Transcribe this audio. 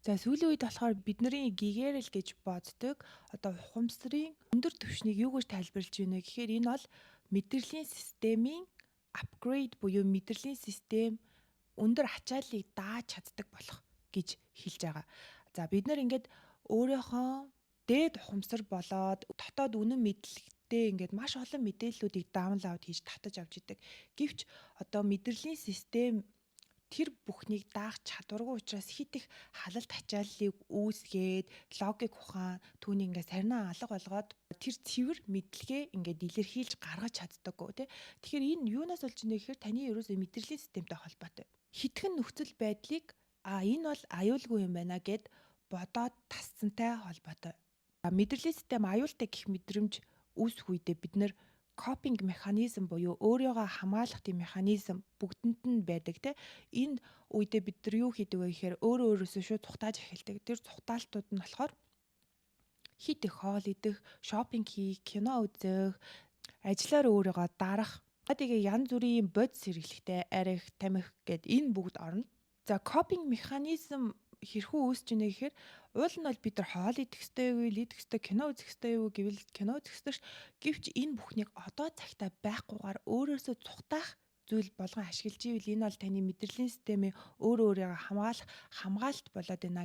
За сүүлийн үед болохоор бидний гэгэрэл гэж боддог одоо ухамсарын өндөр түвшнийг юу гэж тайлбарлаж байна вэ гэхээр энэ бол мэдрэлийн системийн апгрейд буюу мэдрэлийн систем өндөр ачааллыг дааж чаддаг болох гэж хэлж байгаа. За бид нар ингээд өөрийнхөө дээд ухамсар болоод дотоод үнэн мэдлэгтэй ингээд маш олон мэдээллүүдийг даунлоад хийж татаж авч идэг. Гэвч одоо мэдрэлийн систем тэр бүхнийг даах чадваргүй учраас хит их халалт ачааллыг үүсгээд логик ухаан түүнийг ингээд сарнаа алга болгоод тэр цэвэр мэдлэгээ ингээд илэрхийлж гаргаж чаддаггүй тий. Тэгэхээр энэ юунаас болж ийнэ гэхээр таны ерөөсөө мэдрэлийн системтэй холбоотой. Хитгэн нөхцөл байдлыг энэ бол аюулгүй юм байна гэд бодоод тасцантай холбоотой. Мэдрэлийн систем аюултай гэх мэдрэмж үүсэх үедээ бид нэр копинг механизм буюу өөрийгөө хамгаалах тийм механизм бүгдэнд нь байдаг те. Энэ үедээ бид нар юу хийдэг вэ гэхээр өөрөөсөө шууд цухтааж эхэлдэг. Тэр цухтаалтууд нь болохоор хит их хоол идэх, шопинг хийх, кино үзэх, ажиллаар өөрийгөө дарах, тэгээ янз бүрийн бодис хэрэглэхтэй арих, тамхи гэд энэ бүгд орно. За копинг механизм хэрхэн үүсэж ийнэ гэхээр уул нь бол бид нар хоол идэх ёстой юу, идэх ёстой, кино үзэх ёстой юу гэвэл кино үзэх ёстой ш. Гэвч энэ бүхнийг одоо цагтаа байхгүйгээр өөрөөсөө цухтаах зүйл болгон ашиглаж ивэл энэ бол таны мэдрэлийн системийн өөрөө өөрийгөө хамгаалах хамгаалалт болоод байна